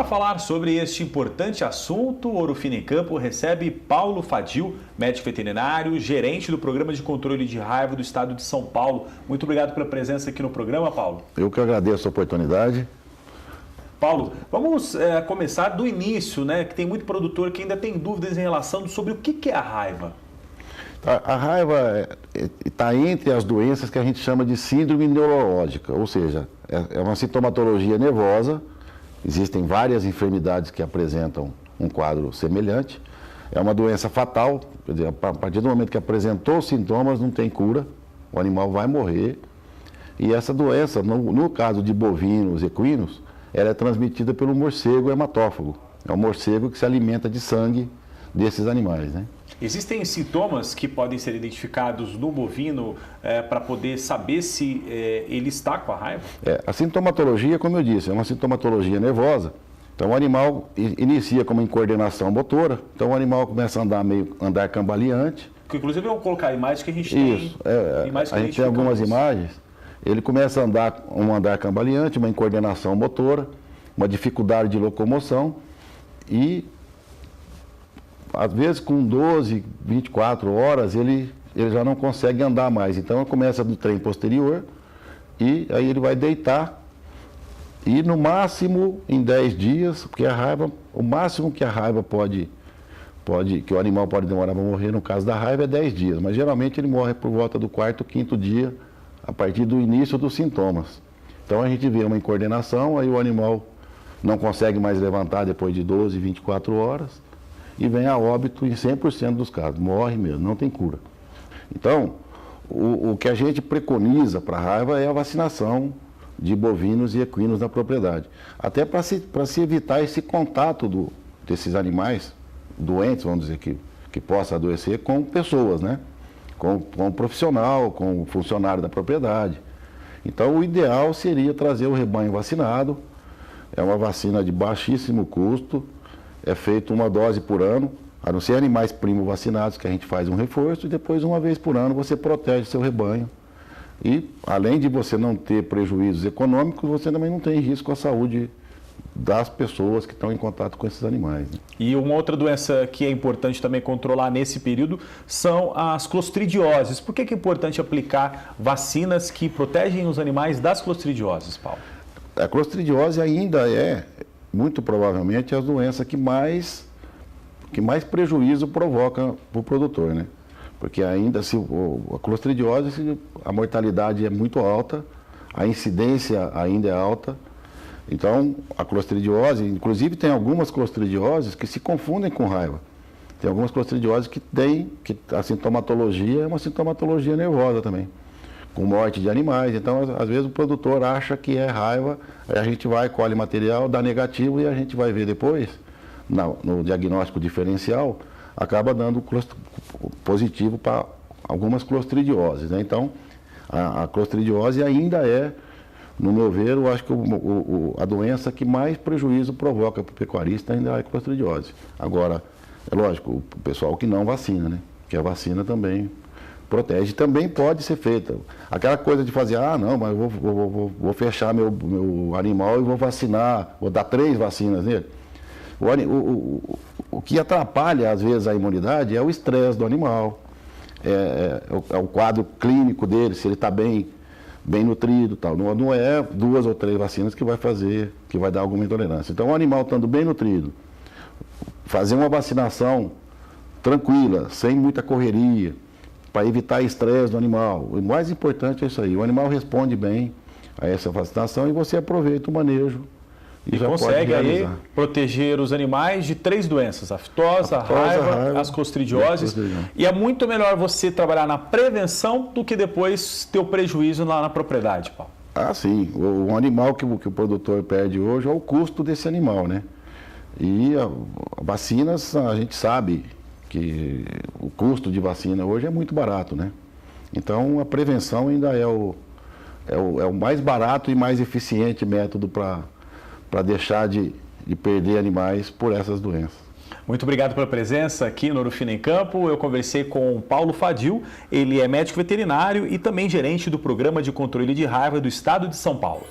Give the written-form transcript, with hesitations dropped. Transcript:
para falar sobre este importante assunto, o Ouro Fino em Campo recebe Paulo Fadil, médico veterinário, gerente do Programa de Controle de Raiva do Estado de São Paulo. Muito obrigado pela presença aqui no programa, Paulo. Eu que agradeço a oportunidade. Paulo, vamos começar do início, né? Que tem muito produtor que ainda tem dúvidas em relação sobre o que é a raiva. A raiva está entre as doenças que a gente chama de síndrome neurológica, ou seja, é uma sintomatologia nervosa. Existem várias enfermidades que apresentam um quadro semelhante. É uma doença fatal, quer dizer, a partir do momento que apresentou os sintomas, não tem cura, o animal vai morrer. E essa doença, no caso de bovinos e equinos, ela é transmitida pelo morcego hematófago. É um morcego que se alimenta de sangue desses animais, né? Existem sintomas que podem ser identificados no bovino para poder saber se ele está com a raiva? A sintomatologia, como eu disse, é uma sintomatologia nervosa. Então o animal inicia com uma incoordenação motora, então o animal começa a andar cambaleante. Inclusive eu vou colocar a imagem que a gente tem. Isso, a gente tem algumas imagens. Ele começa a andar cambaleante, uma incoordenação motora, uma dificuldade de locomoção e às vezes com 12, 24 horas ele já não consegue andar mais. Então começa do trem posterior e aí ele vai deitar e no máximo em 10 dias, porque a raiva, o máximo que a raiva que o animal pode demorar para morrer no caso da raiva é 10 dias, mas geralmente ele morre por volta do 4º, 5º dia a partir do início dos sintomas. Então a gente vê uma incoordenação, aí o animal não consegue mais levantar depois de 12, 24 horas. E vem a óbito em 100% dos casos, morre mesmo, não tem cura. Então, o que a gente preconiza para a raiva é a vacinação de bovinos e equinos na propriedade. Até para se evitar esse contato desses animais doentes, vamos dizer, que possa adoecer com pessoas, né? Com o profissional, com o funcionário da propriedade. Então, o ideal seria trazer o rebanho vacinado, é uma vacina de baixíssimo custo, é feito uma dose por ano, a não ser animais primo vacinados, que a gente faz um reforço, e depois uma vez por ano você protege seu rebanho. E além de você não ter prejuízos econômicos, você também não tem risco à saúde das pessoas que estão em contato com esses animais, né? E uma outra doença que é importante também controlar nesse período são as clostridioses. Por que é importante aplicar vacinas que protegem os animais das clostridioses, Paulo? A clostridiose ainda é, muito provavelmente, a doença que mais prejuízo provoca para o produtor, né? Porque ainda a clostridiose, a mortalidade é muito alta, a incidência ainda é alta. Então, a clostridiose, inclusive tem algumas clostridioses que se confundem com raiva. Tem algumas clostridioses que a sintomatologia é uma sintomatologia nervosa também, com morte de animais. Então, às vezes o produtor acha que é raiva, aí a gente vai, colhe material, dá negativo e a gente vai ver depois, no diagnóstico diferencial, acaba dando positivo para algumas clostridioses, né? Então, a clostridiose ainda é, no meu ver, eu acho que a doença que mais prejuízo provoca para o pecuarista ainda é a clostridiose. Agora, é lógico, o pessoal que não vacina, né? Que a vacina também protege, também pode ser feita. Aquela coisa de fazer, não, mas eu vou fechar meu animal e vou vacinar, vou dar 3 vacinas nele. O que atrapalha, às vezes, a imunidade é o estresse do animal, é o quadro clínico dele, se ele está bem nutrido, tal. Não é 2 ou 3 vacinas que vai dar alguma intolerância. Então, o animal estando bem nutrido, fazer uma vacinação tranquila, sem muita correria, para evitar estresse do animal. O mais importante é isso aí, o animal responde bem a essa vacinação e você aproveita o manejo e já consegue aí proteger os animais de 3 doenças: a aftosa, a raiva, as clostridioses. E é muito melhor você trabalhar na prevenção do que depois ter o prejuízo lá na propriedade, Paulo. Sim. O animal que o produtor perde hoje é o custo desse animal, né? E vacinas, a gente sabe que o custo de vacina hoje é muito barato, né? Então, a prevenção ainda é o mais barato e mais eficiente método para deixar de perder animais por essas doenças. Muito obrigado pela presença aqui no Ouro Fino em Campo. Eu conversei com o Paulo Fadil, ele é médico veterinário e também gerente do Programa de Controle de Raiva do Estado de São Paulo.